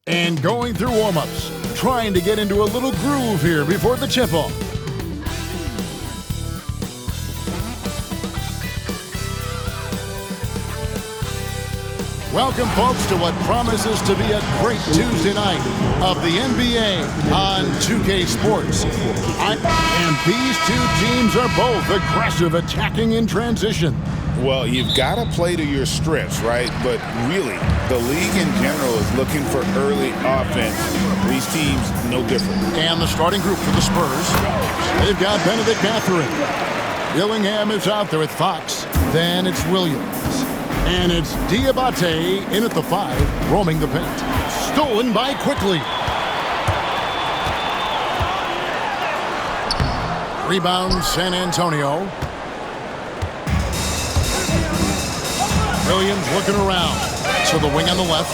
And going through warm-ups, trying to get into a little groove here before the tip-off. Welcome, folks, to what promises to be a great Tuesday night of the NBA on 2K Sports. And these two teams are both aggressive, attacking in transition. Well, you've got to play to your strengths, right? But really, the league in general is looking for early offense. These teams, no different. And the starting group for the Spurs, they've got Benedict Mathurin. Dillingham is out there with Fox. Then it's Williams. And it's Diabate in at the 5, roaming the paint. Stolen by Quickly. Rebound, San Antonio. Williams looking around. So the wing on the left.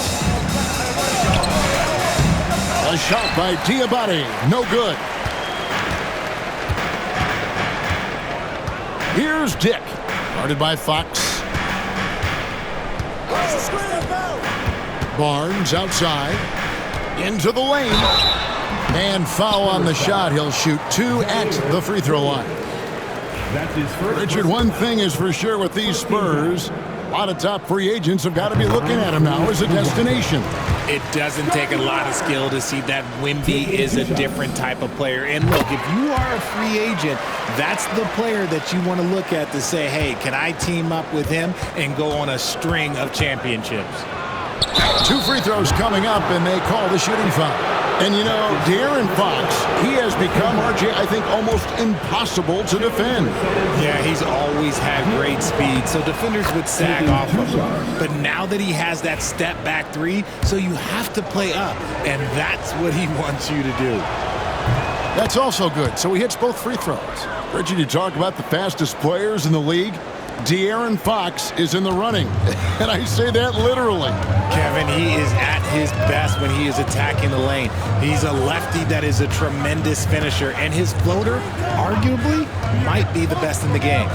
A shot by Diabate. No good. Here's Dick. Guarded by Fox. Barnes outside. Into the lane. And foul on the shot. He'll shoot 2 at the free throw line. Richard, one thing is for sure with these Spurs, a lot of top free agents have got to be looking at him now as a destination. It doesn't take a lot of skill to see that Wemby is a different type of player. And look, if you are a free agent, that's the player that you want to look at to say, hey, can I team up with him and go on a string of championships? 2 free throws coming up, and they call the shooting foul. And, you know, De'Aaron Fox, he has become, RJ, I think, almost impossible to defend. Yeah, he's always had great speed, so defenders would sag off of him. But now that he has that step-back 3, so you have to play up, and that's what he wants you to do. That's also good. So he hits both free throws. Richard, you talk about the fastest players in the league. De'Aaron Fox is in the running, and I say that literally. Kevin, he is at his best when he is attacking the lane. He's a lefty that is a tremendous finisher, and his floater, arguably, might be the best in the game.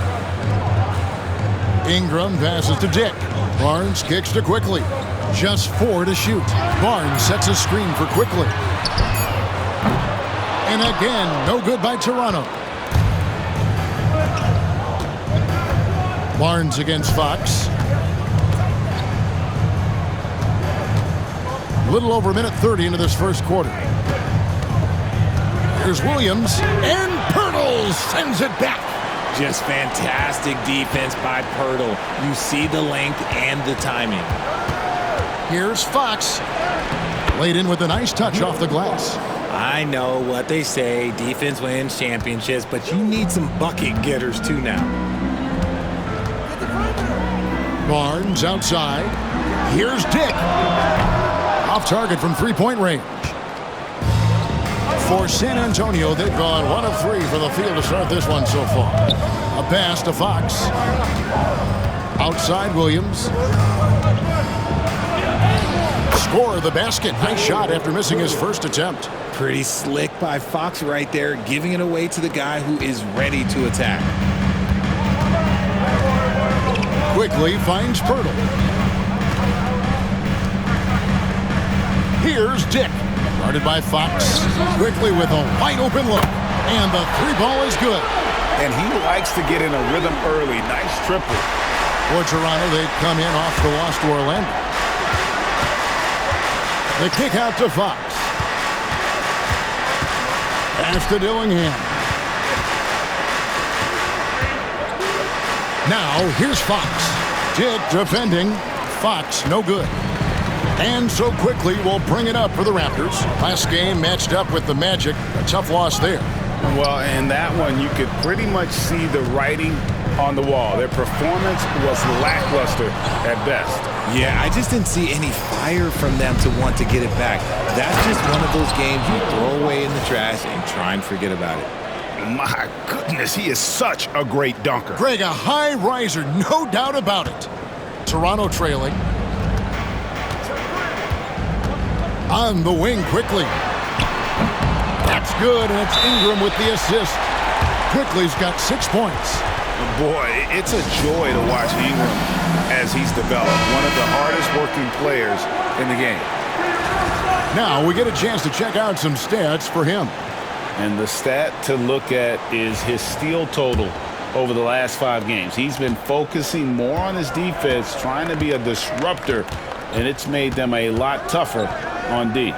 Ingram passes to Dick. Barnes kicks to Quickly. Just 4 to shoot. Barnes sets a screen for Quickly. And again, no good by Toronto. Barnes against Fox. A little over a minute 30 into this first quarter. Here's Williams, and Pirtle sends it back. Just fantastic defense by Pirtle. You see the length and the timing. Here's Fox. Laid in with a nice touch off the glass. I know what they say, defense wins championships, but you need some bucket getters too now. Barnes outside. Here's Dick. Off target from three-point range. For San Antonio, they've gone 1 of 3 for the field to start this one so far. A pass to Fox. Outside Williams. Score the basket. Nice shot after missing his first attempt. Pretty slick by Fox right there, giving it away to the guy who is ready to attack. Quickly finds Pirtle. Here's Dick. Guarded by Fox. Quickly with a wide open look. And the 3-ball is good. And he likes to get in a rhythm early. Nice triple. For Toronto, they come in off the loss to Orlando. The kick out to Fox. Pass to Dillingham. Now, here's Fox. Dick defending. Fox, no good. And so Quickly will bring it up for the Raptors. Last game matched up with the Magic. A tough loss there. Well, in that one, you could pretty much see the writing on the wall. Their performance was lackluster at best. Yeah, I just didn't see any fire from them to want to get it back. That's just one of those games you throw away in the trash and try and forget about it. My goodness, he is such a great dunker. Greg, a high riser, no doubt about it. Toronto trailing. On the wing Quickly. That's good, and it's Ingram with the assist. Quickly's got 6 points. Boy, it's a joy to watch Ingram as he's developed. One of the hardest working players in the game. Now we get a chance to check out some stats for him. And the stat to look at is his steal total over the last 5 games. He's been focusing more on his defense, trying to be a disruptor, and it's made them a lot tougher on D.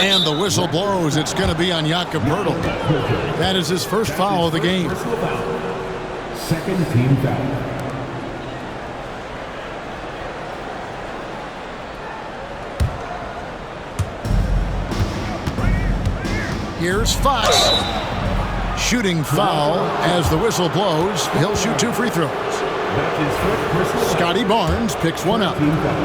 And the whistle blows. It's going to be on Jakob Poeltl. That is his first foul of the game. Second team foul. Here's Fox. Shooting foul as the whistle blows. He'll shoot 2 free throws. Scotty Barnes picks one up.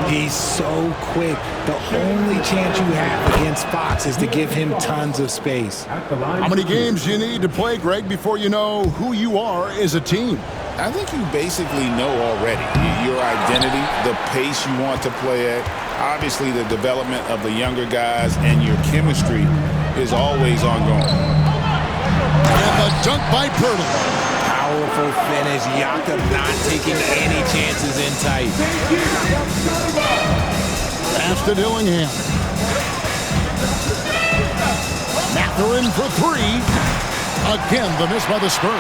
He's so quick. The only chance you have against Fox is to give him tons of space. How many games do you need to play, Greg, before you know who you are as a team? I think you basically know already your identity, the pace you want to play at, obviously the development of the younger guys, and your chemistry is always ongoing. And the dunk by Poeltl. Powerful finish. Jakob not taking any chances in tight. Pass to Dillingham. Mathurin for 3. Again, the miss by the Spurs.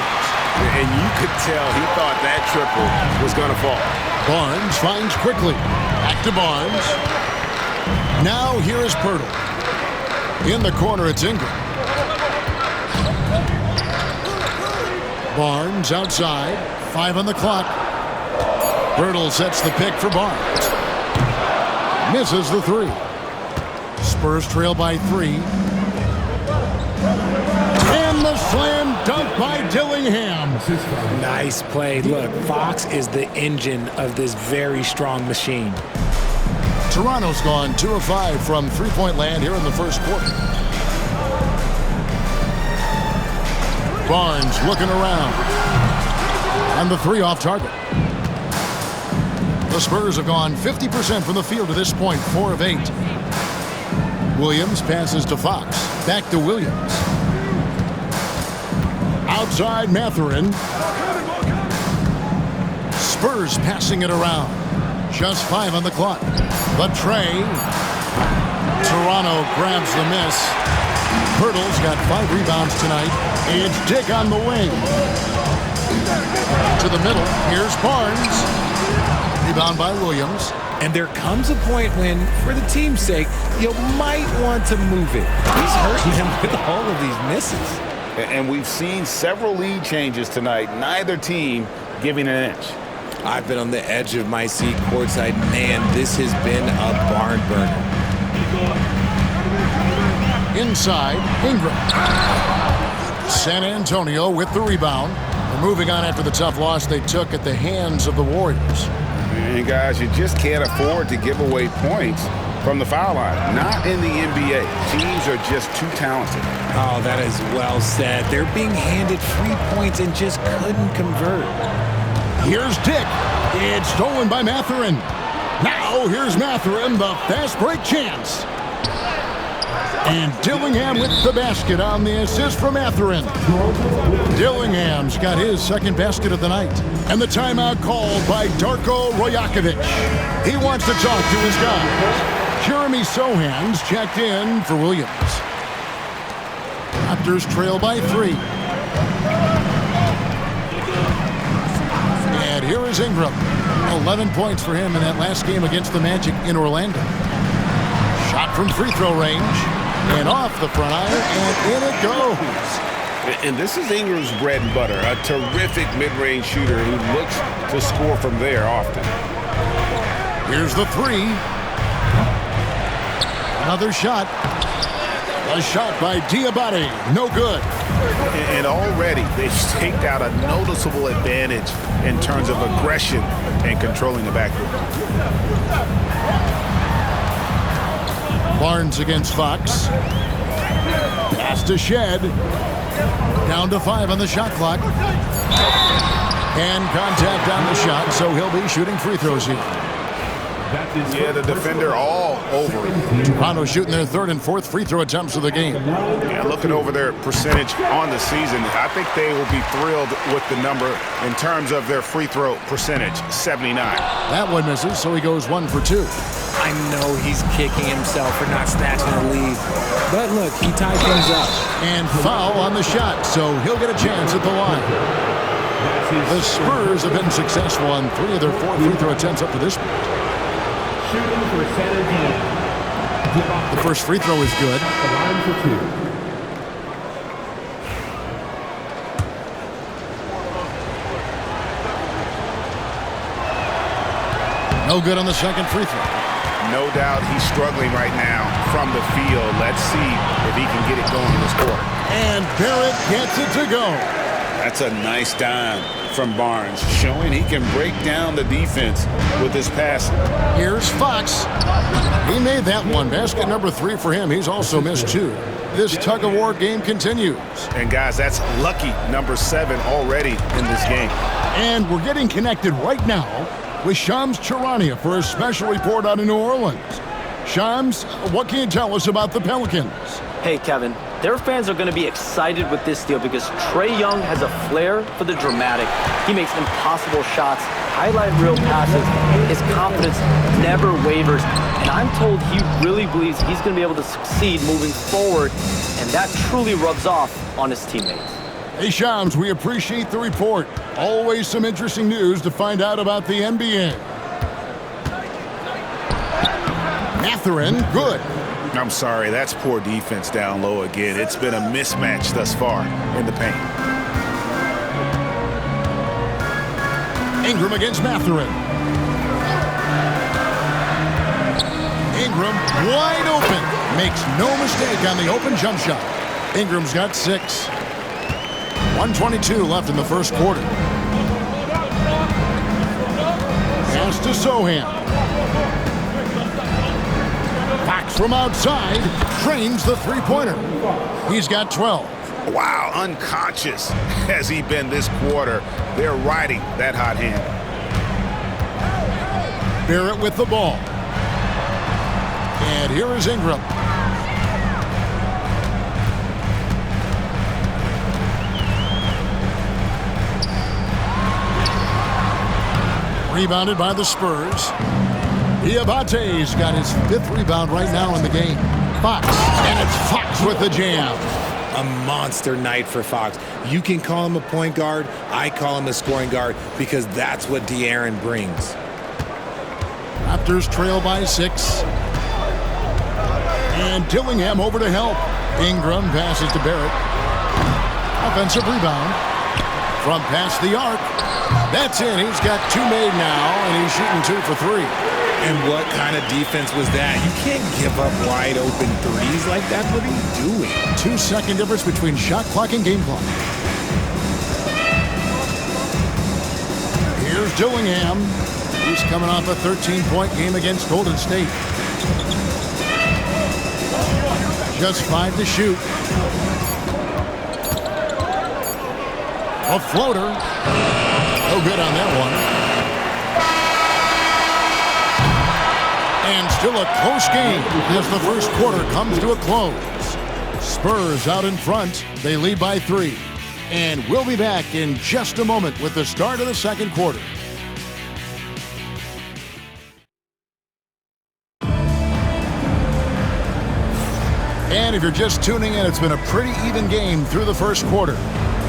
And you could tell he thought that triple was going to fall. Barnes finds quickly. Back to Barnes. Now here is Poeltl. In the corner, it's Ingram. Barnes outside. 5 on the clock. Poeltl sets the pick for Barnes. Misses the 3. Spurs trail by 3. And the slam dunk by Dillingham. Nice play. Look, Fox is the engine of this very strong machine. Toronto's gone 2 of 5 from three-point land here in the first quarter. Barnes looking around. And the 3 off target. The Spurs have gone 50% from the field to this point, 4 of 8. Williams passes to Fox. Back to Williams. Outside Mathurin. Spurs passing it around. Just 5 on the clock. The tray. Toronto grabs the miss. Poeltl's got 5 rebounds tonight. It's Dick on the wing. To the middle. Here's Barnes. Rebound by Williams. And there comes a point when, for the team's sake, you might want to move it. He's hurting them with all of these misses. And we've seen several lead changes tonight. Neither team giving an inch. I've been on the edge of my seat courtside. Man, this has been a barn burner. Inside, Ingram. San Antonio with the rebound. They're moving on after the tough loss they took at the hands of the Warriors. And guys, you just can't afford to give away points from the foul line. Not in the NBA. Teams are just too talented. Oh, that is well said. They're being handed free points and just couldn't convert. Here's Dick. It's stolen by Mathurin. Now here's Mathurin, the fast break chance. And Dillingham with the basket on the assist from Mathurin. Dillingham's got his second basket of the night. And the timeout called by Darko Rajakovic. He wants to talk to his guys. Jeremy Sohan's checked in for Williams. Raptors trail by 3. And here is Ingram. 11 points for him in that last game against the Magic in Orlando. Shot from free throw range. And off the front iron, and in it goes. And this is Ingram's bread and butter, a terrific mid-range shooter who looks to score from there often. Here's the 3. Another shot. A shot by Diabate. No good. And already they've staked out a noticeable advantage in terms of aggression and controlling the backcourt. Barnes against Fox. Pass to Shed. Down to 5 on the shot clock. And contact on the shot, so he'll be shooting free throws here. Yeah, the defender all over it. Toronto shooting their third and fourth free throw attempts of the game. Yeah, looking over their percentage on the season, I think they will be thrilled with the number in terms of their free throw percentage, 79. That one misses, so he goes 1 for 2. I know he's kicking himself for not snatching the lead. But look, he tied things up. And foul on the shot, so he'll get a chance at the line. The Spurs have been successful on 3 of their 4 free throw attempts up to this point. Shooting percentage. The first free throw is good. The line for 2. No good on the second free throw. No doubt he's struggling right now from the field. Let's see if he can get it going in this quarter. And Barrett gets it to go. That's a nice dime from Barnes, showing he can break down the defense with his passing. Here's Fox. He made that one. Basket number 3 for him. He's also missed 2. This tug-of-war game continues. And guys, that's lucky number 7 already in this game. And we're getting connected right now with Shams Charania for a special report out of New Orleans. Shams, what can you tell us about the Pelicans? Hey, Kevin, their fans are going to be excited with this deal because Trae Young has a flair for the dramatic. He makes impossible shots, highlight reel passes. His confidence never wavers. And I'm told he really believes he's going to be able to succeed moving forward. And that truly rubs off on his teammates. Hey, Shams, we appreciate the report. Always some interesting news to find out about the NBA. Mathurin, good. I'm sorry, that's poor defense down low again. It's been a mismatch thus far in the paint. Ingram against Mathurin. Ingram wide open. Makes no mistake on the open jump shot. Ingram's got 6. 1:22 left in the first quarter. Pass to Sohan. Fox from outside drains the three-pointer. He's got 12. Wow, unconscious has he been this quarter. They're riding that hot hand. Barrett with the ball. And here is Ingram. Rebounded by the Spurs. Diabate's got his 5th rebound right now in the game. Fox, and it's Fox with the jam. A monster night for Fox. You can call him a point guard. I call him a scoring guard because that's what De'Aaron brings. Raptors trail by 6. And Dillingham over to help. Ingram passes to Barrett. Offensive rebound. From past the arc. That's in. He's got 2 made now, and he's shooting 2 for 3. And what kind of defense was that? You can't give up wide open threes like that. What are you doing? 2-second difference between shot clock and game clock. Here's Dillingham. He's coming off a 13-point game against Golden State. Just 5 to shoot. A floater. No good on that one. And still a close game as the first quarter comes to a close. Spurs out in front. They lead by 3. And we'll be back in just a moment with the start of the second quarter. And if you're just tuning in, it's been a pretty even game through the first quarter.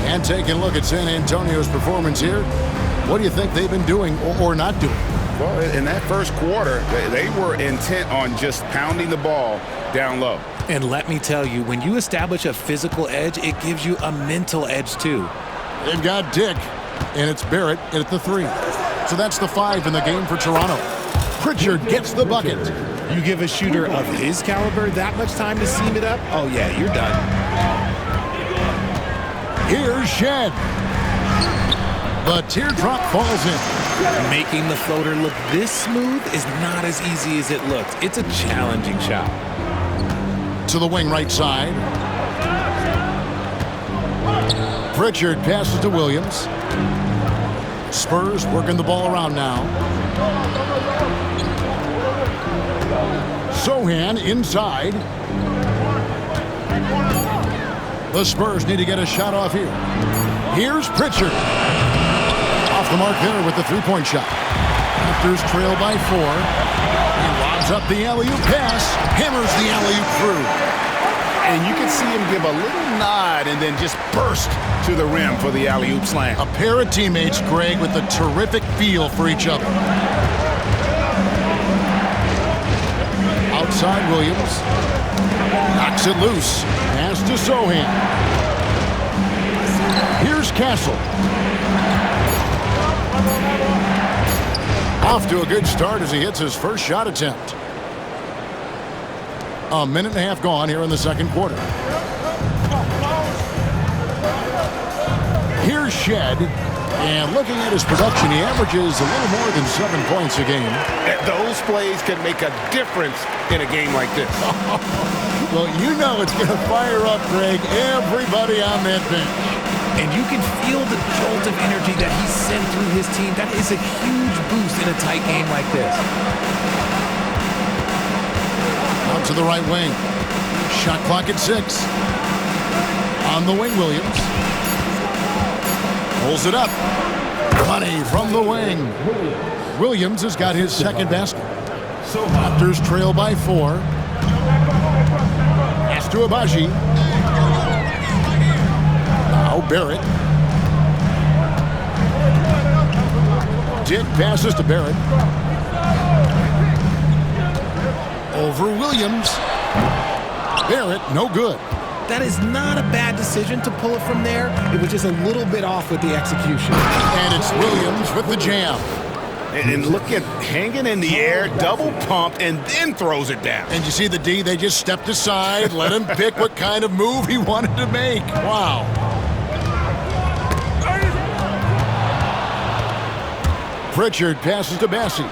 And taking a look at San Antonio's performance here, what do you think they've been doing or not doing? Well, in that first quarter, they were intent on just pounding the ball down low. And let me tell you, when you establish a physical edge, it gives you a mental edge too. They've got Dick, and it's Barrett at the 3. So that's the 5 in the game for Toronto. Pritchard gets the bucket. You give a shooter of his caliber that much time to seam it up, oh yeah, you're done. Here's Shed. The teardrop falls in. Making the floater look this smooth is not as easy as it looks. It's a challenging shot. To the wing right side. Pritchard passes to Williams. Spurs working the ball around now. Sohan inside. The Spurs need to get a shot off here. Here's Pritchard. Off the mark there with the three-point shot. Raptors trail by 4. He lobs up the alley-oop pass. Hammers the alley-oop through. And you can see him give a little nod and then just burst to the rim for the alley-oop slam. A pair of teammates, Greg, with a terrific feel for each other. Outside Williams. Knocks it loose. Pass to Sohan. Here's Castle. Off to a good start as he hits his first shot attempt. A minute and a half gone here in the second quarter. Here's Shed. And looking at his production, he averages a little more than 7 points a game. Those plays can make a difference in a game like this. Well, you know it's going to fire up, Greg, everybody on that bench. And you can feel the jolt of energy that he sent through his team. That is a huge boost in a tight game like this. Out to the right wing. Shot clock at 6. On the wing, Williams. Pulls it up. Money from the wing. Williams has got his second basket. Raptors trail by 4. Pass to Abaji. Now Barrett. Dick passes to Barrett. Over Williams. Barrett, no good. That is not a bad decision to pull it from there. It was just a little bit off with the execution. And it's Williams with the jam. And look at hanging in the air, double pump, and then throws it down. And you see the D, they just stepped aside, let him pick what kind of move he wanted to make. Wow. Pritchard passes to Bassie.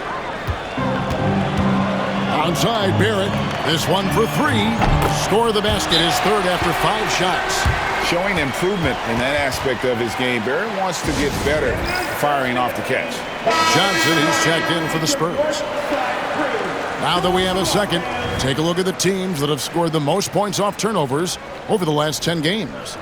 Outside Barrett. This one for 3. Score the basket, his third after 5 shots. Showing improvement in that aspect of his game. Barrett wants to get better firing off the catch. Johnson, he's checked in for the Spurs. Now that we have a second, take a look at the teams that have scored the most points off turnovers over the last 10 games.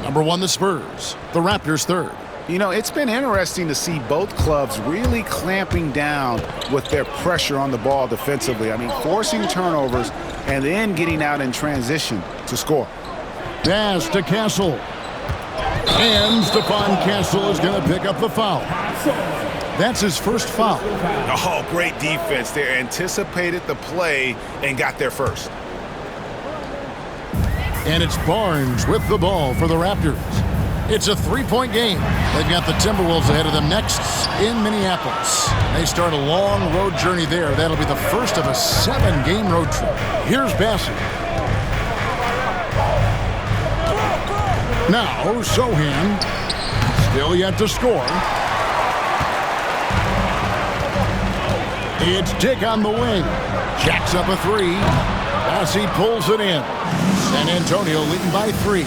Number 1, the Spurs. The Raptors third. You know, it's been interesting to see both clubs really clamping down with their pressure on the ball defensively. I mean, forcing turnovers and then getting out in transition to score. Pass to Castle. And Stephon Castle is going to pick up the foul. That's his first foul. Oh, great defense there. Anticipated the play and got there first. And it's Barnes with the ball for the Raptors. It's a 3-point game. They've got the Timberwolves ahead of them next in Minneapolis. They start a long road journey there. That'll be the first of a 7-game road trip. Here's Bassett. Now, Sohan. Still yet to score. It's Dick on the wing. Jacks up a 3. Bassie pulls it in. San Antonio leading by 3.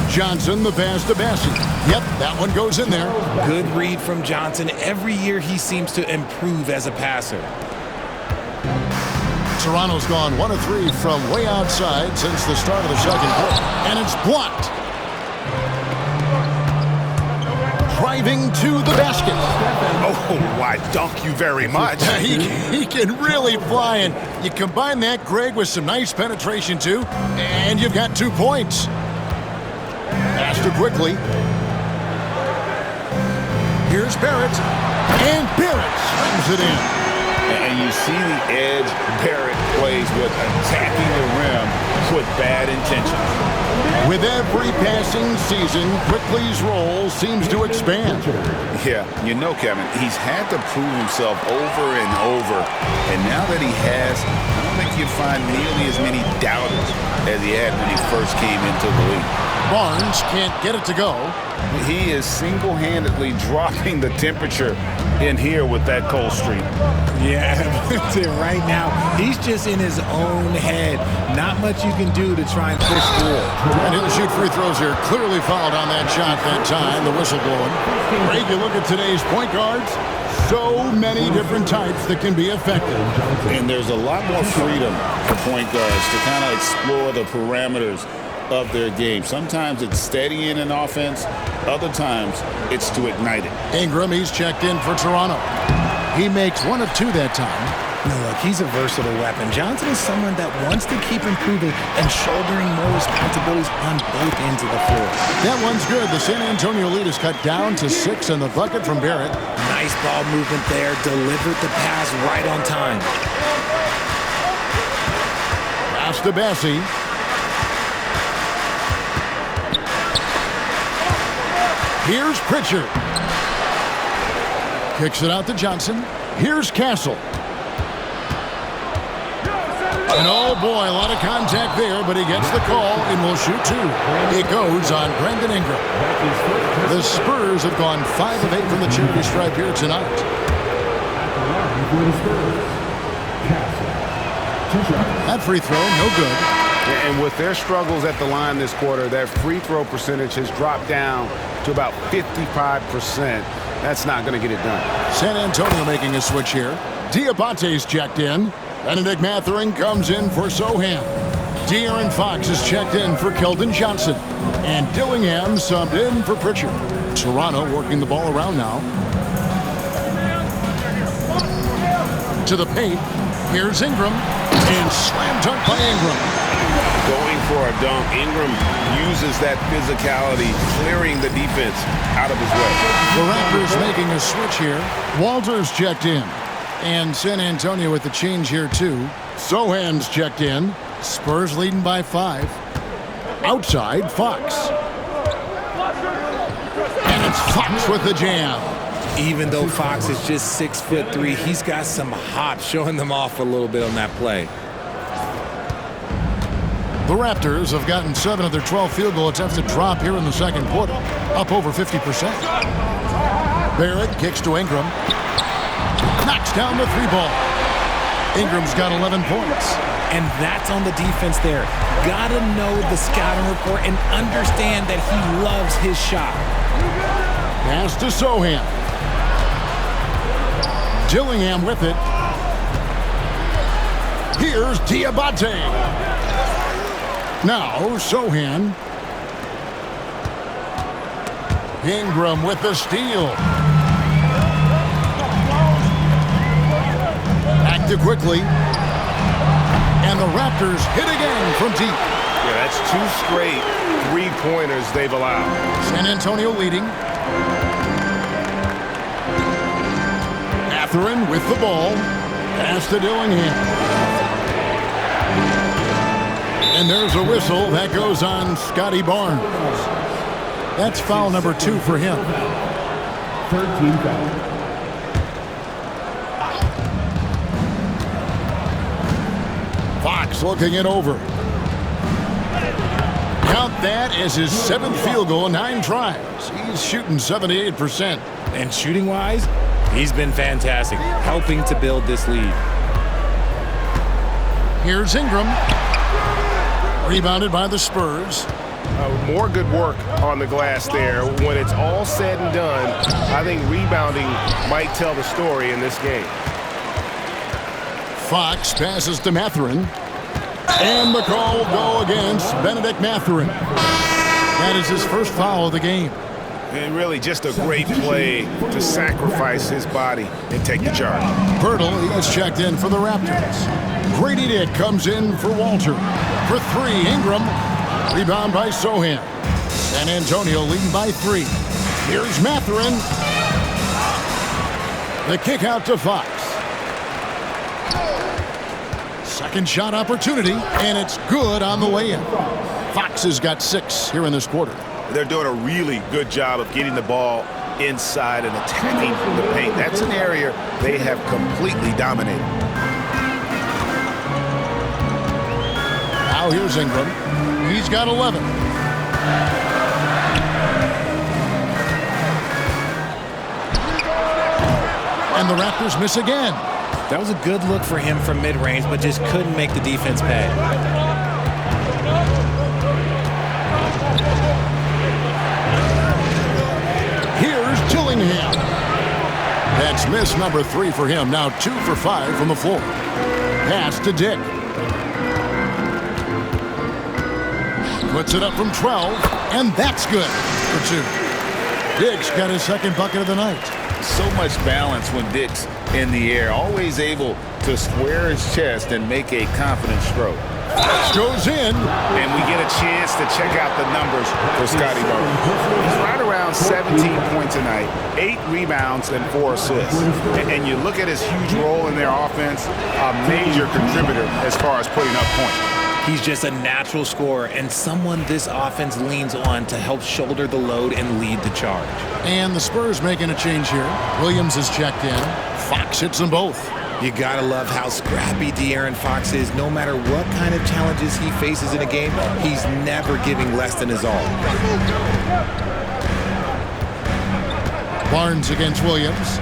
Johnson, the pass to Bassie. Yep, that one goes in there. Good read from Johnson. Every year he seems to improve as a passer. Toronto's gone 1 of 3 from way outside since the start of the second quarter. And it's blocked. Driving to the basket. Oh, why, dunk you very much. He can really fly, and you combine that, Greg, with some nice penetration, too, and you've got 2 points. Pass to quickly. Here's Barrett. And Barrett slams it in. And you see the edge Barrett plays with, attacking the rim with bad intentions. With every passing season, Quickly's role seems to expand. Yeah, you know, Kevin, he's had to prove himself over and over. And now that he has, I don't think you'll find nearly as many doubters as he had when he first came into the league. Barnes can't get it to go. He is single-handedly dropping the temperature in here with that cold streak. Yeah, right now, he's just in his own head. Not much you can do to try and push through. And he'll shoot free throws here. Clearly fouled on that shot that time. The whistle blowing. Greg, you look at today's point guards. So many different types that can be effective. And there's a lot more freedom for point guards to kind of explore the parameters of their game. Sometimes it's steadying an offense. Other times it's to ignite it. Ingram, he's checked in for Toronto. He makes 1 of 2 that time. No, look, he's a versatile weapon. Johnson is someone that wants to keep improving and shouldering more responsibilities on both ends of the floor. That one's good. The San Antonio lead is cut down to 6 in the bucket from Barrett. Nice ball movement there. Delivered the pass right on time. Pass to Bessie. Here's Pritchard. Kicks it out to Johnson. Here's Castle. And oh boy, a lot of contact there, but he gets the call and will shoot 2. It goes on Brandon Ingram. The Spurs have gone 5 of 8 from the charity stripe here tonight. That free throw, no good. And with their struggles at the line this quarter, that free throw percentage has dropped down to about 55%. That's not going to get it done. San Antonio making a switch here. Diabate's checked in. Benedict Mathurin comes in for Sohan. De'Aaron Fox is checked in for Keldon Johnson. And Dillingham subbed in for Pritchard. Toronto working the ball around now. To the paint. Here's Ingram. And slam dunk by Ingram. Going for a dunk. Ingram uses that physicality, clearing the defense out of his way. The Raptors making a switch here. Walters checked in. And San Antonio with the change here, too. Sohan's checked in. Spurs leading by 5. Outside, Fox. And it's Fox with the jam. Even though Fox is just 6'3", he's got some hop, showing them off a little bit on that play. The Raptors have gotten 7 of their 12 field goal attempts to drop here in the second quarter, up over 50%. Barrett kicks to Ingram. Knocks down the 3-ball. Ingram's got 11 points. And that's on the defense there. Gotta know the scouting report and understand that he loves his shot. Pass to Sohan. Dillingham with it. Here's Diabate. Now Sohan. Ingram with the steal. Active quickly. And the Raptors hit again from deep. Yeah, that's 2 straight 3-pointers they've allowed. San Antonio leading. Mathurin with the ball. Pass to Dillingham. And there's a whistle that goes on Scotty Barnes. That's foul number 2 for him. 13 foul. Fox looking it over. Count that as his 7th field goal, 9 tries. He's shooting 78%. And shooting-wise, he's been fantastic, helping to build this lead. Here's Ingram. Rebounded by the Spurs. More good work on the glass there. When it's all said and done, I think rebounding might tell the story in this game. Fox passes to Mathurin. And the call will go against Benedict Mathurin. That is his first foul of the game. And really just a great play to sacrifice his body and take the charge. Pirtle, he was checked in for the Raptors. Grady Dick comes in for Walter. For 3, Ingram. Rebound by Sohan. San Antonio leading by 3. Here's Mathurin. The kick out to Fox. Second shot opportunity, and it's good on the way in. Fox has got 6 here in this quarter. They're doing a really good job of getting the ball inside and attacking the paint. That's an area they have completely dominated. Now here's Ingram. He's got 11. And the Raptors miss again. That was a good look for him from mid-range, but just couldn't make the defense pay. Here's Dillingham. That's miss number 3 for him. Now 2 for 5 from the floor. Pass to Dick. Puts it up from 12, and that's good for 2. Dick's got his second bucket of the night. So much balance when Dick's in the air. Always able to square his chest and make a confident stroke. Goes in. And we get a chance to check out the numbers for Scotty Barnes. He's right around 17 points a night, 8 rebounds, and 4 assists. And you look at his huge role in their offense, a major contributor as far as putting up points. He's just a natural scorer and someone this offense leans on to help shoulder the load and lead the charge. And the Spurs making a change here. Williams is checked in. Fox hits them both. You gotta love how scrappy De'Aaron Fox is. No matter what kind of challenges he faces in a game, he's never giving less than his all. Barnes against Williams.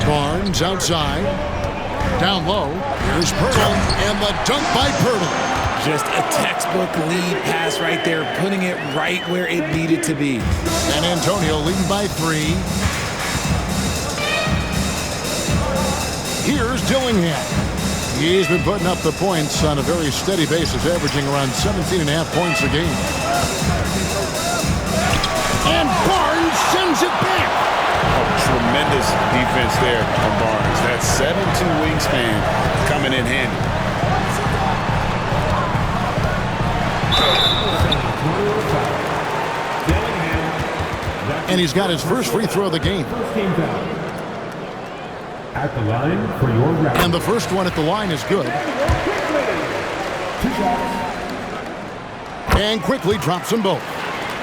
Barnes outside. Down low. Here's Pirtle. And the dunk by Pirtle. Just a textbook lead pass right there, putting it right where it needed to be. San Antonio leading by 3. Here's Dillingham. He's been putting up the points on a very steady basis, averaging around 17.5 points a game. And Barnes sends it back. Tremendous defense there from Barnes. That 7'2" wingspan coming in handy. And he's got his first free throw of the game. At the line for your round. And the first one at the line is good. And quickly drops them both.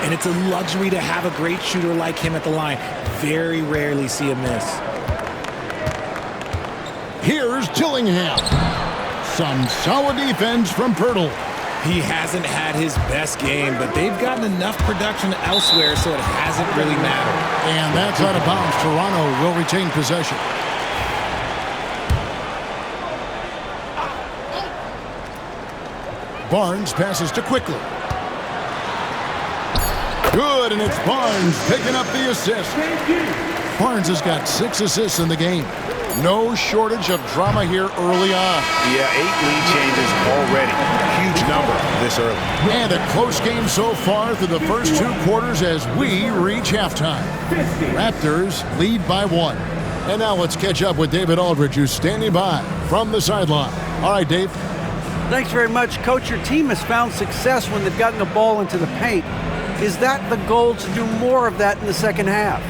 And it's a luxury to have a great shooter like him at the line. Very rarely see a miss. Here's Dillingham. Some solid defense from Pirtle. He hasn't had his best game, but they've gotten enough production elsewhere, so it hasn't really mattered. And that's out of bounds. Toronto will retain possession. Barnes passes to Quickly. Good, and it's Barnes picking up the assist. Barnes has got 6 assists in the game. No shortage of drama here early on. Yeah, 8 lead changes already. Huge number this early. And a close game so far through the first 2 quarters as we reach halftime. Raptors lead by 1. And now let's catch up with David Aldridge, who's standing by from the sideline. All right, Dave. Thanks very much, Coach. Your team has found success when they've gotten the ball into the paint. Is that the goal, to do more of that in the second half?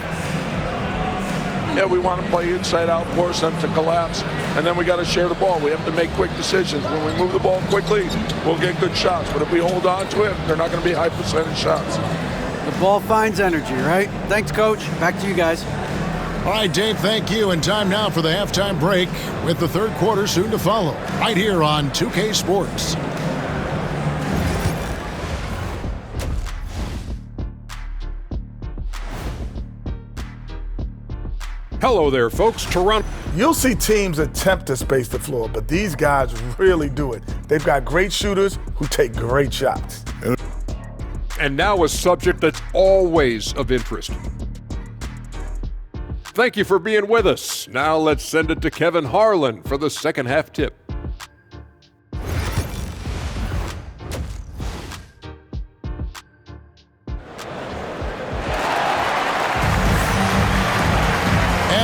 Yeah, we want to play inside out, force them to collapse, and then we got to share the ball. We have to make quick decisions. When we move the ball quickly, we'll get good shots. But if we hold on to it, they're not going to be high percentage shots. The ball finds energy, right? Thanks, Coach. Back to you guys. All right, Dave, thank you. And time now for the halftime break with the third quarter soon to follow. Right here on 2K Sports. Hello there, folks. Toronto. You'll see teams attempt to space the floor, but these guys really do it. They've got great shooters who take great shots. And now a subject that's always of interest. Thank you for being with us. Now let's send it to Kevin Harlan for the second half tip.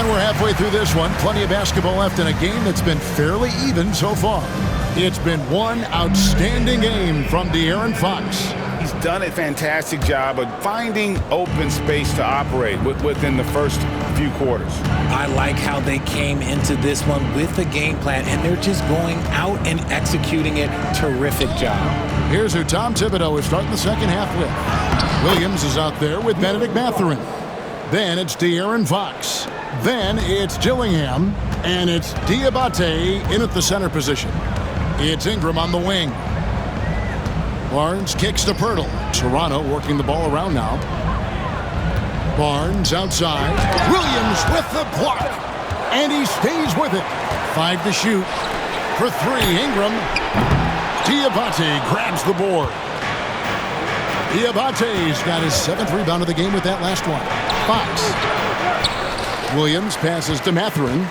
We're halfway through this one. Plenty of basketball left in a game that's been fairly even so far. It's been one outstanding game from De'Aaron Fox. He's done a fantastic job of finding open space to operate within the first few quarters. I like how they came into this one with a game plan, and they're just going out and executing it. Terrific job. Here's who Tom Thibodeau is starting the second half with. Williams is out there with Benedict Mathurin. Then it's De'Aaron Fox. Then it's Dillingham, and it's Diabate in at the center position. It's Ingram on the wing. Barnes kicks to Pirtle. Toronto working the ball around now. Barnes outside. Williams with the block. And he stays with it. 5 to shoot. For 3, Ingram. Diabate grabs the board. Diabate's got his 7th rebound of the game with that last one. Fox. Williams passes to Mathurin.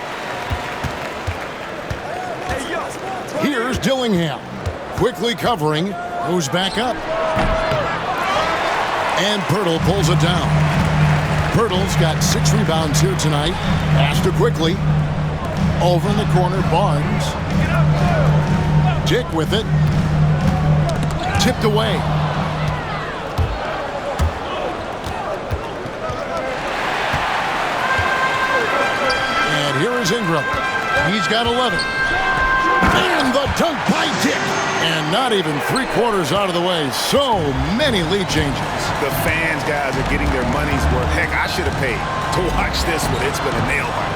Here's Dillingham. Quickly covering. Goes back up. And Pirtle pulls it down. Pirtle's got 6 rebounds here tonight. Pass to Quickly. Over in the corner, Barnes. Dick with it. Tipped away. And here is Ingram. He's got 11. And the dunk by Dick. And not even 3/4 out of the way. So many lead changes. The fans, guys, are getting their money's worth. Heck, I should have paid to watch this one. It's been a nail biter.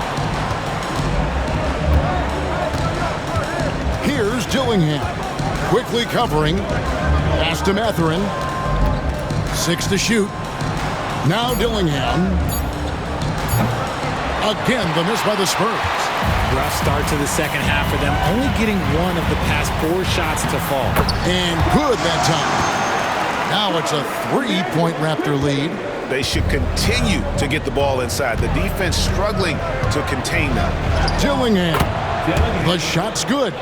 Here's Dillingham. Quickly covering. Pass to Mathurin. 6 to shoot. Now Dillingham. Again, the miss by the Spurs. Rough start to the second half for them, only getting 1 of the past 4 shots to fall. And good that time. Now it's a 3-point Raptor lead. They should continue to get the ball inside. The defense struggling to contain them. Dillingham. The shot's good.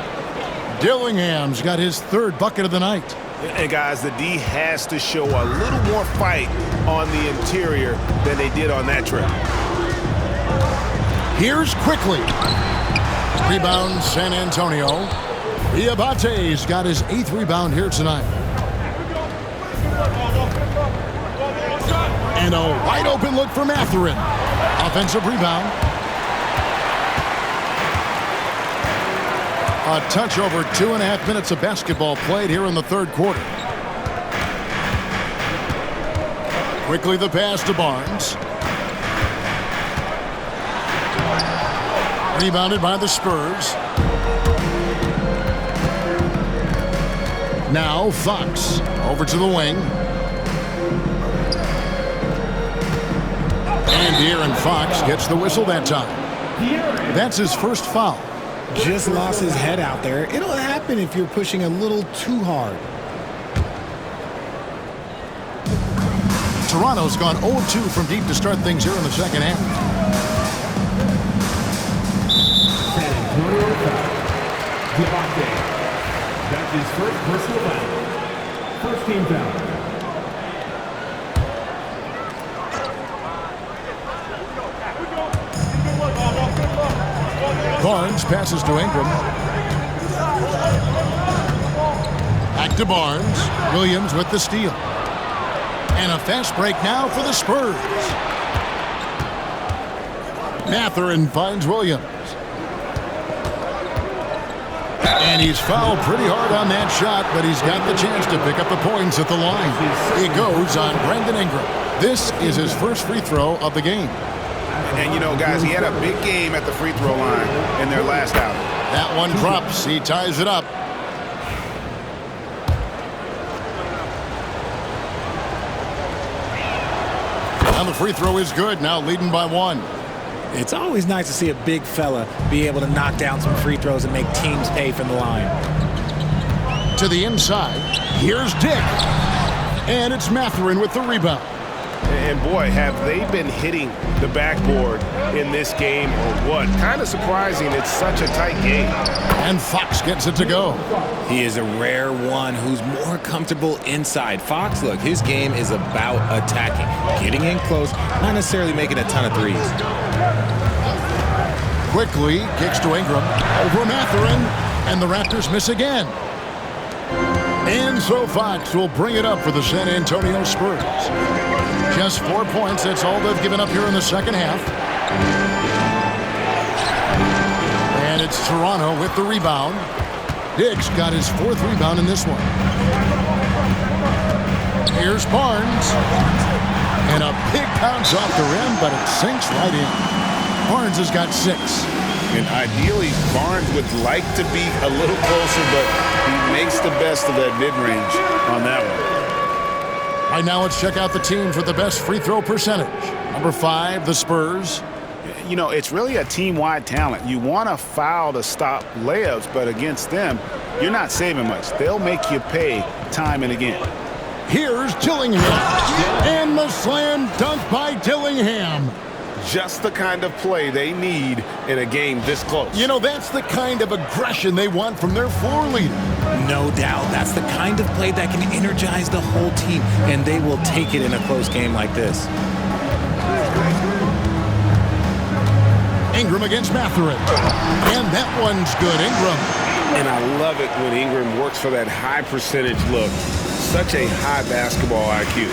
Dillingham's got his 3rd bucket of the night. And guys, the D has to show a little more fight on the interior than they did on that trip. Here's Quickly. Rebound San Antonio. Diabate's got his 8th rebound here tonight. And a wide open look for Mathurin. Offensive rebound. A touch over 2.5 minutes of basketball played here in the 3rd quarter. Quickly the pass to Barnes. Rebounded by the Spurs. Now Fox over to the wing. And De'Aaron Fox gets the whistle that time. That's his first foul. Just lost his head out there. It'll happen if you're pushing a little too hard. Toronto's gone 0-2 from deep to start things here in the second half. That's his first personal foul. First team foul. Barnes passes to Ingram. Back to Barnes. Williams with the steal. And a fast break now for the Spurs. Mathurin finds Williams. And he's fouled pretty hard on that shot, but he's got the chance to pick up the points at the line. It goes on Brandon Ingram. This is his first free throw of the game. And, you know, guys, he had a big game at the free throw line in their last outing. That one drops. He ties it up. Now the free throw is good. Now leading by 1. It's always nice to see a big fella be able to knock down some free throws and make teams pay from the line. To the inside. Here's Dick. And it's Mathurin with the rebound. And boy, have they been hitting the backboard in this game or what? Kind of surprising. It's such a tight game. And Fox gets it to go. He is a rare one who's more comfortable inside. Fox, look, his game is about attacking, getting in close, not necessarily making a ton of threes. Quickly kicks to Ingram. Over Mathurin. And the Raptors miss again. And so Fox will bring it up for the San Antonio Spurs. Just 4 points. That's all they've given up here in the second half. And it's Toronto with the rebound. Dick's got his 4th rebound in this one. Here's Barnes. And a big bounce off the rim, but it sinks right in. Barnes has got 6. And ideally, Barnes would like to be a little closer, but he makes the best of that mid-range on that one. Right now, let's check out the teams with the best free throw percentage. Number 5, the Spurs. You know, it's really a team-wide talent. You want to foul to stop layups, but against them, you're not saving much. They'll make you pay time and again. Here's Dillingham. And the slam dunk by Dillingham. Just the kind of play they need in a game this close. You know, that's the kind of aggression they want from their floor leader. No doubt. That's the kind of play that can energize the whole team, and they will take it in a close game like this. Ingram against Mathurin. And that one's good. Ingram. And I love it when Ingram works for that high percentage look. Such a high basketball IQ.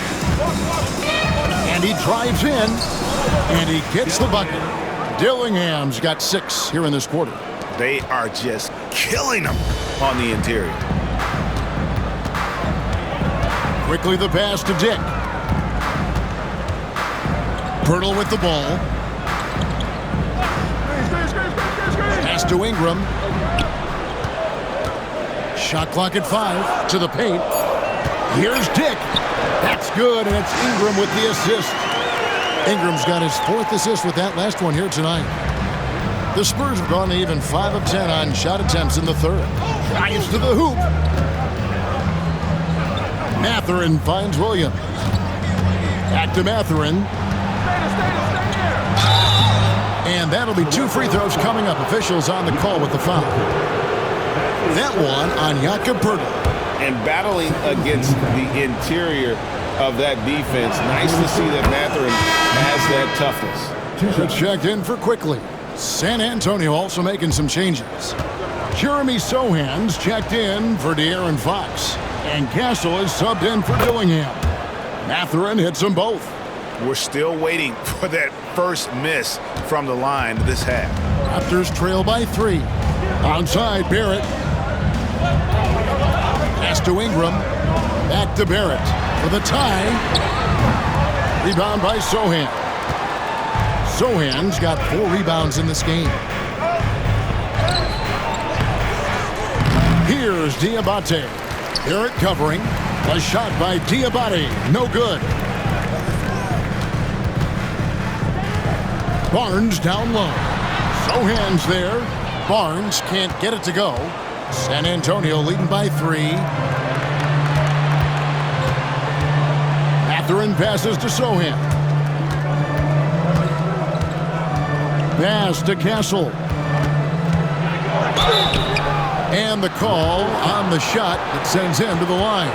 And he drives in, and he gets the bucket. Dillingham's got 6 here in this quarter. They are just killing them on the interior. Quickly the pass to Dick. Pirtle with the ball. Pass to Ingram. Shot clock at 5 to the paint. Here's Dick. That's good, and it's Ingram with the assist. Ingram's got his 4th assist with that last one here tonight. The Spurs have gone to even 5 of 10 on shot attempts in the 3rd. Drives to the hoop. Mathurin finds Williams. Back to Mathurin. And that'll be 2 free throws coming up. Officials on the call with the foul. That one on Jakob Poeltl. And battling against the interior of that defense. Nice to see that Mathurin has that toughness. Checked in for quickly. San Antonio also making some changes. Jeremy Sohan's checked in for De'Aaron Fox. And Castle is subbed in for Dillingham. Mathurin hits them both. We're still waiting for that first miss from the line this half. Raptors trail by 3. Onside Barrett. Pass to Ingram. Back to Barrett for the tie. Rebound by Sohan. Sohan's got 4 rebounds in this game. Here's Diabate. Barrett covering. A shot by Diabate. No good. Barnes down low. Sohan's there. Barnes can't get it to go. San Antonio leading by 3. Mathurin passes to Sohan. Pass to Castle. And the call on the shot that sends him to the line.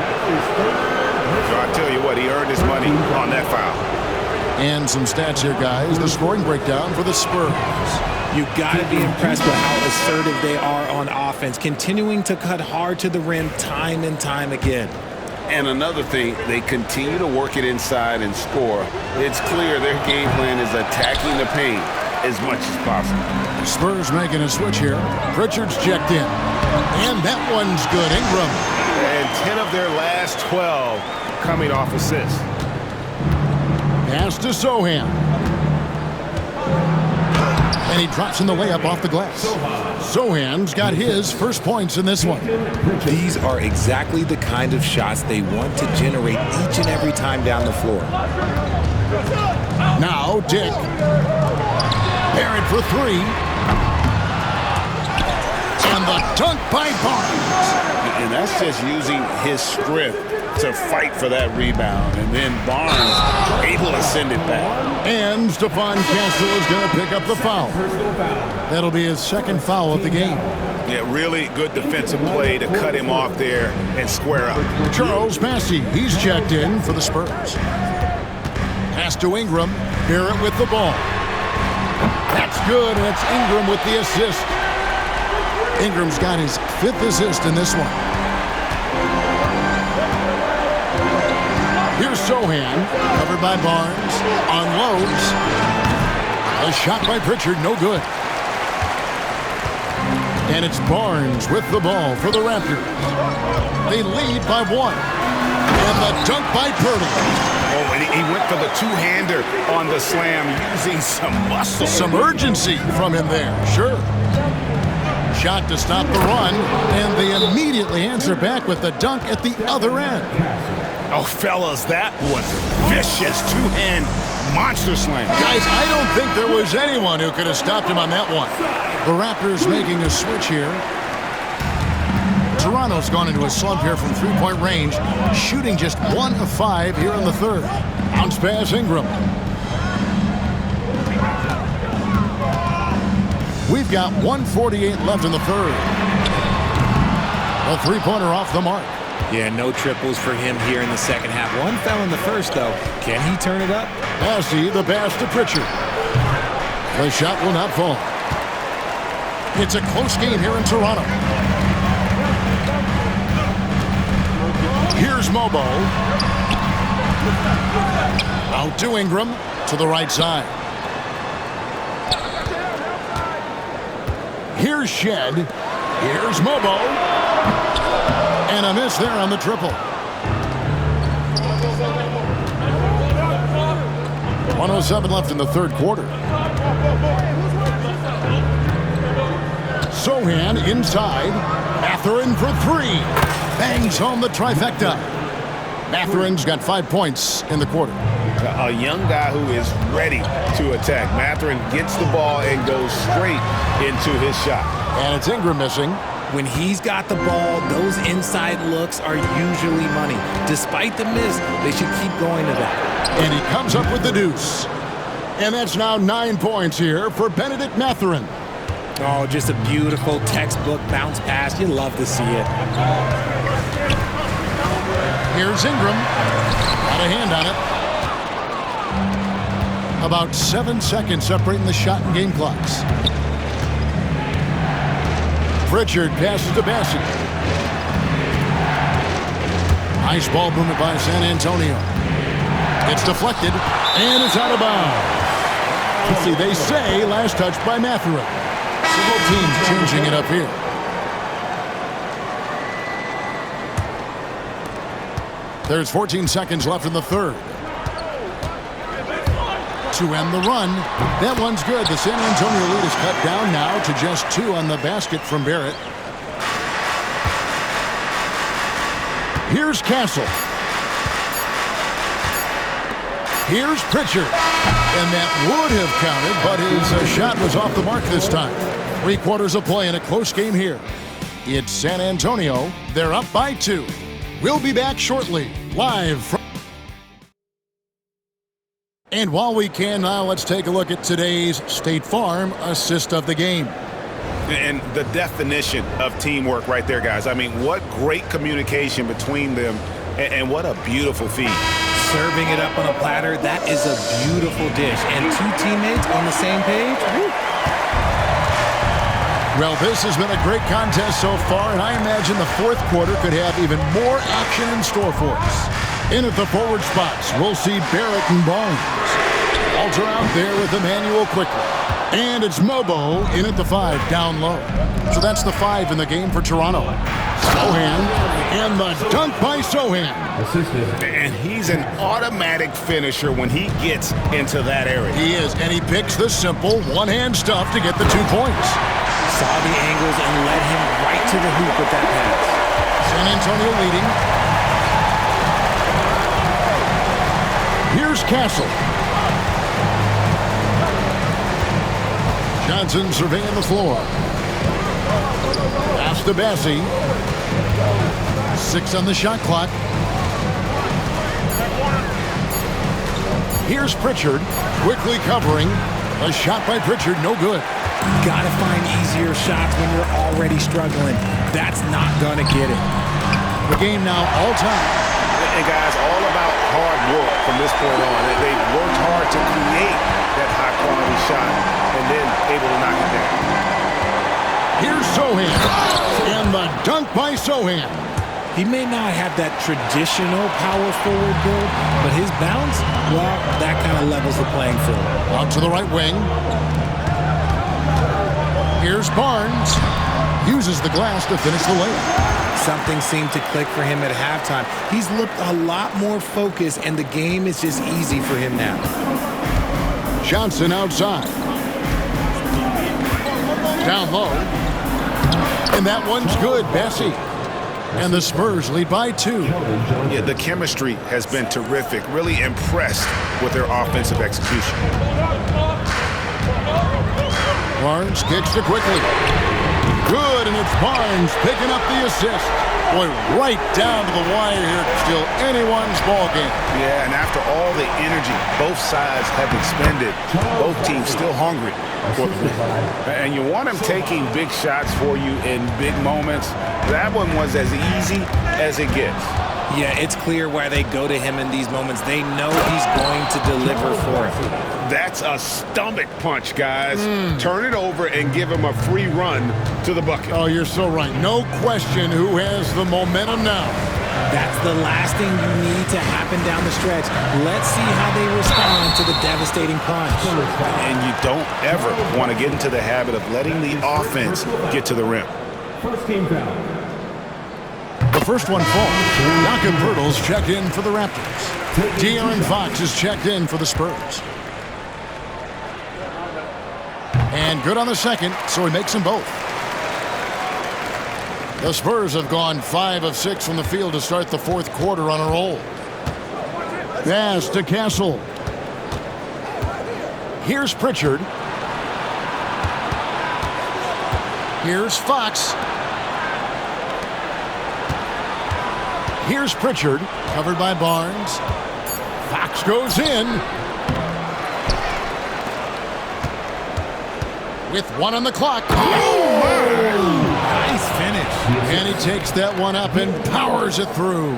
So I tell you what, he earned his money on that foul. And some stats here, guys. The scoring breakdown for the Spurs. You've got to be impressed with how assertive they are on offense, continuing to cut hard to the rim time and time again. And another thing, they continue to work it inside and score. It's clear their game plan is attacking the paint as much as possible. The Spurs making a switch here. Pritchard's checked in. And that one's good. Ingram. And 10 of their last 12 coming off assists. Pass to Sohan. And he drops in the layup off the glass. Sohan's got his first points in this one. These are exactly the kind of shots they want to generate each and every time down the floor. Now Dick. Barrett for 3. And the dunk by Barnes. And that's just using his strength to fight for that rebound. And then Barnes able to send it back. And Stephon Castle is going to pick up the foul. That'll be his 2nd foul of the game. Yeah, really good defensive play to cut him off there and square up. Charles Massey, he's checked in for the Spurs. Pass to Ingram. Barrett with the ball. That's good, and it's Ingram with the assist. Ingram's got his 5th assist in this one. Here's Sohan, covered by Barnes, unloads. A shot by Pritchard, no good. And it's Barnes with the ball for the Raptors. They lead by 1. And the dunk by Poeltl. Oh, and he went for the two-hander on the slam, using some muscle. Some urgency from him there, sure. shot to stop the run, and they immediately answer back with the dunk at the other end. Oh, fellas, that was vicious. Two-hand monster slam. Guys, I don't think there was anyone who could have stopped him on that one. The Raptors making a switch here. Toronto's gone into a slump here from three-point range, shooting just 1 of 5 here in the third. Bounce pass, Ingram. We've got 1:48 left in the third. A three-pointer off the mark. Yeah, no triples for him here in the second half. One fell in the first, though. Can he turn it up? Massey, the pass to Pritchard. The shot will not fall. It's a close game here in Toronto. Here's Mobo. Out to Ingram to the right side. Here's Shed. Here's Mobo. And a miss there on the triple. 1:07 left in the third quarter. Sohan inside. Mathurin for three. Bangs home the trifecta. Mathurin's got 5 points in the quarter. A young guy who is ready to attack. Mathurin gets the ball and goes straight into his shot. And it's Ingram missing. When he's got the ball, those inside looks are usually money. Despite the miss, they should keep going to that. And he comes up with the deuce. And that's now 9 points here for Benedict Mathurin. Oh, just a beautiful textbook bounce pass. You love to see it. Here's Ingram. Got a hand on it. About 7 seconds separating the shot and game clocks. Pritchard passes to Bassett. Nice ball movement by San Antonio. It's deflected, and it's out of bounds. Let's see, they say last touch by Mathurin. So both teams changing it up here. There's 14 seconds left in the third. To end the run. That one's good. The San Antonio lead is cut down now to just 2 on the basket from Barrett. Here's Castle. Here's Pritchard. And that would have counted, but his shot was off the mark this time. 3 quarters of play in a close game here. It's San Antonio. They're up by 2. We'll be back shortly, live from... And while we can now, let's take a look at today's State Farm assist of the game. And the definition of teamwork right there, guys. I mean, what great communication between them, and what a beautiful feed. Serving it up on a platter, that is a beautiful dish. And 2 teammates on the same page. Woo. Well, this has been a great contest so far, and I imagine the fourth quarter could have even more action in store for us. In at the forward spots, we'll see Barrett and Barnes. Walter out there with Emmanuel quickly. And it's Mobo in at the 5, down low. So that's the 5 in the game for Toronto. Sohan, and the dunk by Sohan. And he's an automatic finisher when he gets into that area. He is, and he picks the simple one-hand stuff to get the 2 points. Saw the angles and led him right to the hoop with that pass. San Antonio leading. Here's Castle. Johnson surveying the floor. Pass to Bassey. 6 on the shot clock. Here's Pritchard, quickly covering. A shot by Pritchard, no good. Gotta find easier shots when you're already struggling. That's not gonna get it. The game now all time. And guys, all about hard work from this point on. They've worked hard to create that high-quality shot and then able to knock it down. Here's Sohan. And the dunk by Sohan. He may not have that traditional power forward build, but his bounce, well, that kind of levels the playing field. Out to the right wing. Here's Barnes. Uses the glass to finish the layup. Something seemed to click for him at halftime. He's looked a lot more focused, and the game is just easy for him now. Johnson outside. Down low. And that one's good, Bessie. And the Spurs lead by 2. Yeah, the chemistry has been terrific. Really impressed with their offensive execution. Barnes kicks to quickly. Good, and it's Barnes picking up the assist. Boy, right down to the wire here. Still anyone's ball game. Yeah, and after all the energy both sides have expended, both teams still hungry for the win. And you want them taking big shots for you in big moments. That one was as easy as it gets. Yeah, it's clear why they go to him in these moments. They know he's going to deliver for him. That's a stomach punch, guys. Turn it over and give him a free run to the bucket. Oh, you're so right. No question who has the momentum now. That's the last thing you need to happen down the stretch. Let's see how they respond to the devastating punch. And you don't ever want to get into the habit of letting the offense get to the rim. First team foul. The first one falls. Malcolm Pirtle's checked in for the Raptors. De'Aaron Fox is checked in for the Spurs. And good on the second, so he makes them both. The Spurs have gone 5 of 6 from the field to start the fourth quarter on a roll. Pass to Castle. Here's Pritchard. Here's Fox. Here's Pritchard, covered by Barnes. Fox goes in. With 1 on the clock. Oh, Nice finish. and he takes that one up and powers it through.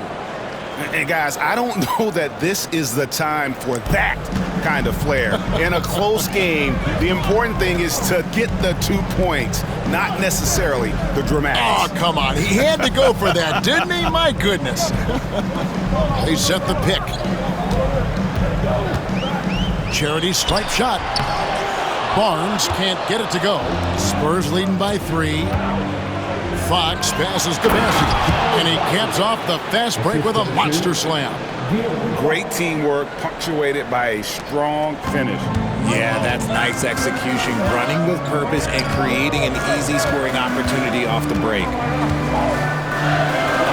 And guys, I don't know that this is the time for that kind of flair. In a close game, the important thing is to get the 2 points, not necessarily the dramatics. Oh, come on. He had to go for that, didn't he? My goodness. They set the pick. Charity stripe shot. Barnes can't get it to go. Spurs leading by 3. Fox passes to Bessie, and he caps off the fast break with a monster slam. Great teamwork, punctuated by a strong finish. Yeah, that's nice execution, running with purpose and creating an easy scoring opportunity off the break.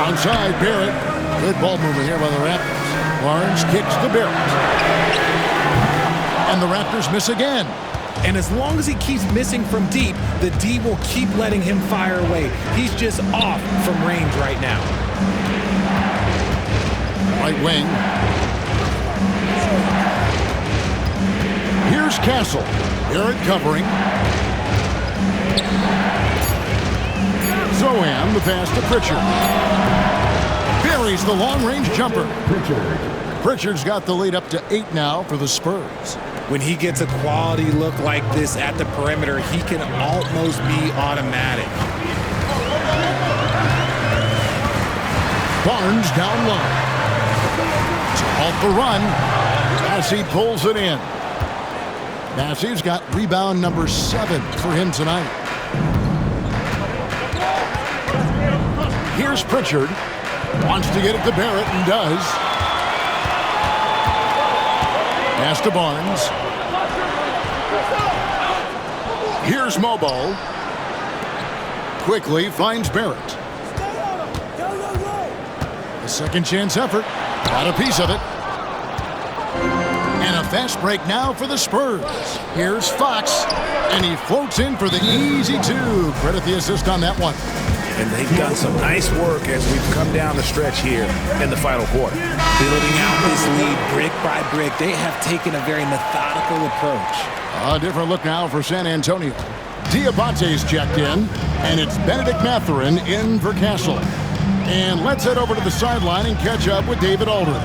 Outside, Barrett. Good ball movement here by the Raptors. Barnes kicks to Barrett. And the Raptors miss again. And as long as he keeps missing from deep, the D will keep letting him fire away. He's just off from range right now. Right wing. Here's Castle. Barrett covering. Zohan, the pass to Pritchard. Buries the long-range jumper. Pritchard's got the lead up to 8 now for the Spurs. When he gets a quality look like this at the perimeter, he can almost be automatic. Barnes down low. To halt the run. Massey pulls it in. Massey's got rebound number 7 for him tonight. Here's Pritchard. Wants to get it to Barrett and does. Pass to Barnes. Here's Mobo. Quickly finds Barrett. A second chance effort. Got a piece of it. And a fast break now for the Spurs. Here's Fox. And he floats in for the easy 2. Credit the assist on that one. And they've done some nice work as we've come down the stretch here in the final quarter. Building out this lead brick by brick, they have taken a very methodical approach. A different look now for San Antonio. Diabate's checked in, and it's Benedict Mathurin in for Castle. And let's head over to the sideline and catch up with David Aldridge.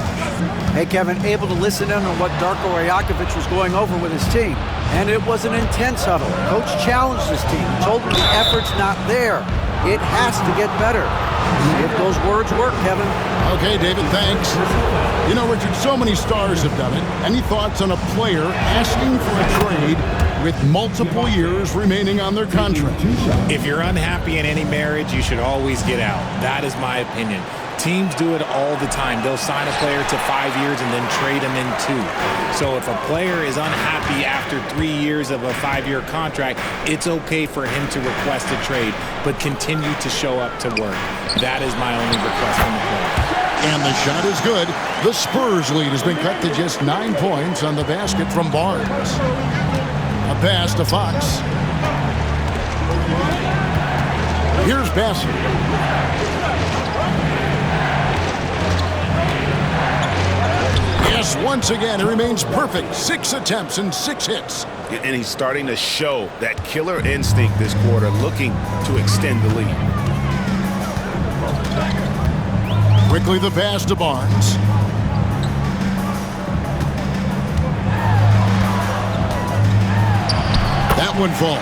Hey, Kevin, able to listen in on what Darko Rajakovic was going over with his team. And it was an intense huddle. Coach challenged his team, told them the effort's not there. It has to get better. See if those words work, Kevin. Okay, David, thanks. You know, Richard, so many stars have done it. Any thoughts on a player asking for a trade with multiple years remaining on their contract. If you're unhappy in any marriage, you should always get out. That is my opinion. Teams do it all the time. They'll sign a player to 5 years and then trade him in 2. So if a player is unhappy after 3 years of a 5-year contract, it's okay for him to request a trade, but continue to show up to work. That is my only request from the player. And the shot is good. The Spurs lead has been cut to just 9 points on the basket from Barnes. A pass to Fox. Here's Bassett. Yes, once again, it remains perfect. 6 attempts and 6 hits. And he's starting to show that killer instinct this quarter, looking to extend the lead. Quickly the pass to Barnes. That one falls.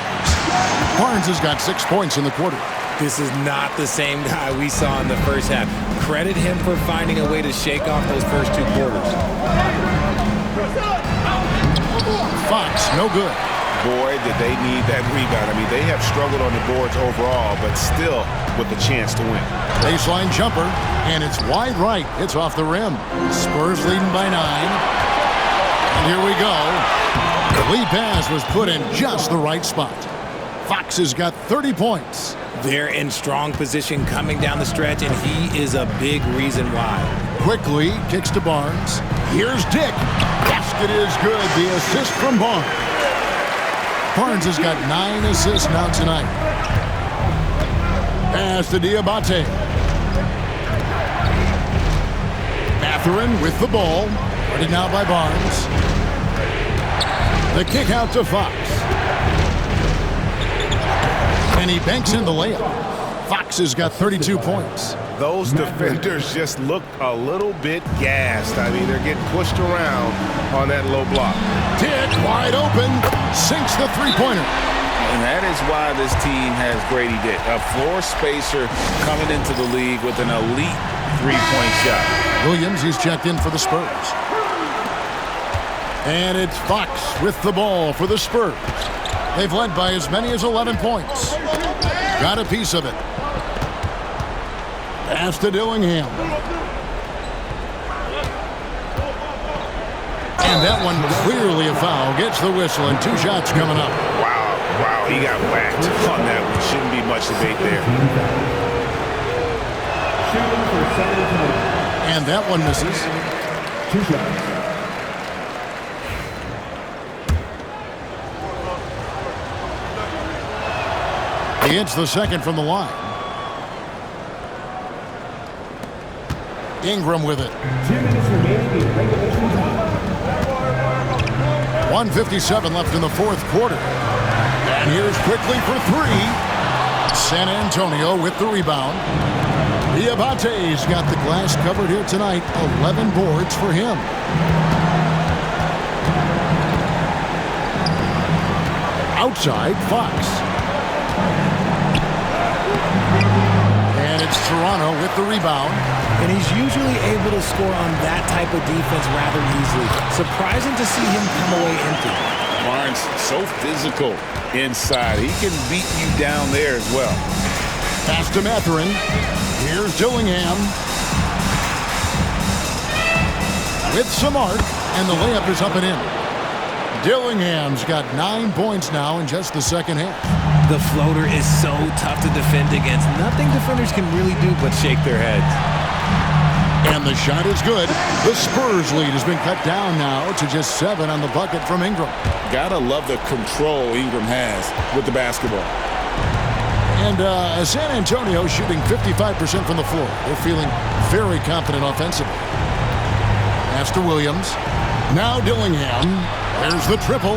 Barnes has got 6 points in the quarter. This is not the same guy we saw in the first half. Credit him for finding a way to shake off those first 2 quarters. Fox, no good. Boy, did they need that rebound. I mean, they have struggled on the boards overall, but still with a chance to win. Baseline jumper, and it's wide right. It's off the rim. Spurs leading by 9. And here we go. The lead pass was put in just the right spot. Fox has got 30 points. They're in strong position coming down the stretch, and he is a big reason why. Quickly kicks to Barnes. Here's Dick. Basket is good. The assist from Barnes. Barnes has got 9 assists now tonight. Pass to Diabate. Mathurin with the ball. Ready now by Barnes. The kick out to Fox. And he banks in the layup. Fox has got 32 points. Those defenders just look a little bit gassed. I mean, they're getting pushed around on that low block. Dick wide open. Sinks the three-pointer. And that is why this team has Grady Dick, a floor spacer coming into the league with an elite three-point shot. Williams, he's checked in for the Spurs. And it's Fox with the ball for the Spurs. They've led by as many as 11 points. Got a piece of it. Pass to Dillingham. And that one clearly a foul. Gets the whistle and 2 shots coming up. Wow, he got whacked on that one. Shouldn't be much debate there. And that one misses. 2 shots. He hits the second from the line. Ingram with it. 2 minutes remaining in regulation time. 1:57 left in the 4th quarter. And here's quickly for 3. San Antonio with the rebound. Diabate's got the glass covered here tonight. 11 boards for him. Outside, Fox. And it's Toronto with the rebound. And he's usually able to score on that type of defense rather easily. Surprising to see him come away empty. Barnes, so physical inside. He can beat you down there as well. Pass to Mathurin. Here's Dillingham. With some arc, and the layup is up and in. Dillingham's got 9 points now in just the second half. The floater is so tough to defend against. Nothing defenders can really do but shake their heads. And the shot is good. The Spurs lead has been cut down now to just 7 on the bucket from Ingram. Gotta love the control Ingram has with the basketball. And San Antonio shooting 55% from the floor. They're feeling very confident offensively. Pass to Williams. Now Dillingham. There's the triple.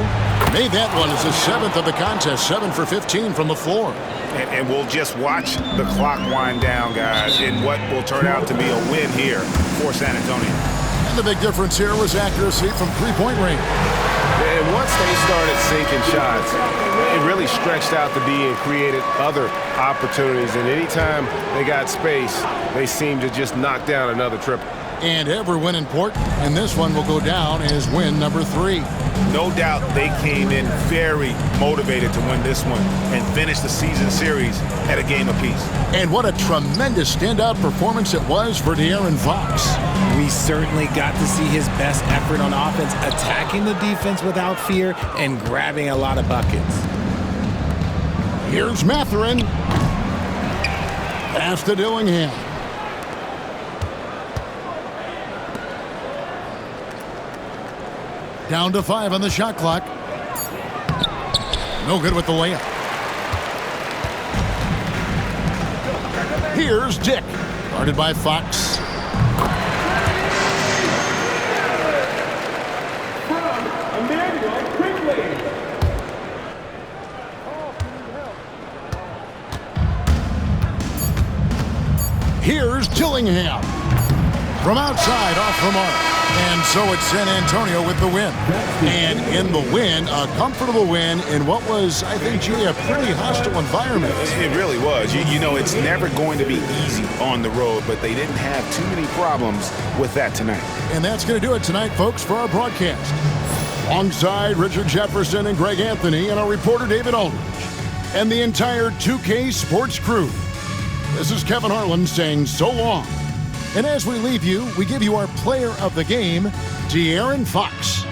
Made that one as the 7th of the contest. 7 for 15 from the floor. And we'll just watch the clock wind down, guys, in what will turn out to be a win here for San Antonio. And the big difference here was accuracy from three-point range. And once they started sinking shots, it really stretched out the D and created other opportunities. And anytime they got space, they seemed to just knock down another triple. And every win important, and this one will go down as win number 3. No doubt they came in very motivated to win this one and finish the season series at a game apiece. And what a tremendous standout performance it was for De'Aaron Fox. We certainly got to see his best effort on offense, attacking the defense without fear and grabbing a lot of buckets. Here's Mathurin. Pass to Dillingham. Down to 5 on the shot clock. No good with the layup. Here's Dick. Guarded by Fox. Here's Dillingham. From outside, off the mark. And so it's San Antonio with the win. And in the win, a comfortable win in what was, I think, G, a pretty hostile environment. It really was. You know, it's never going to be easy on the road, but they didn't have too many problems with that tonight. And that's going to do it tonight, folks, for our broadcast. Alongside Richard Jefferson and Greg Anthony and our reporter David Aldridge and the entire 2K Sports crew, this is Kevin Harlan saying so long. And as we leave you, we give you our player of the game, De'Aaron Fox.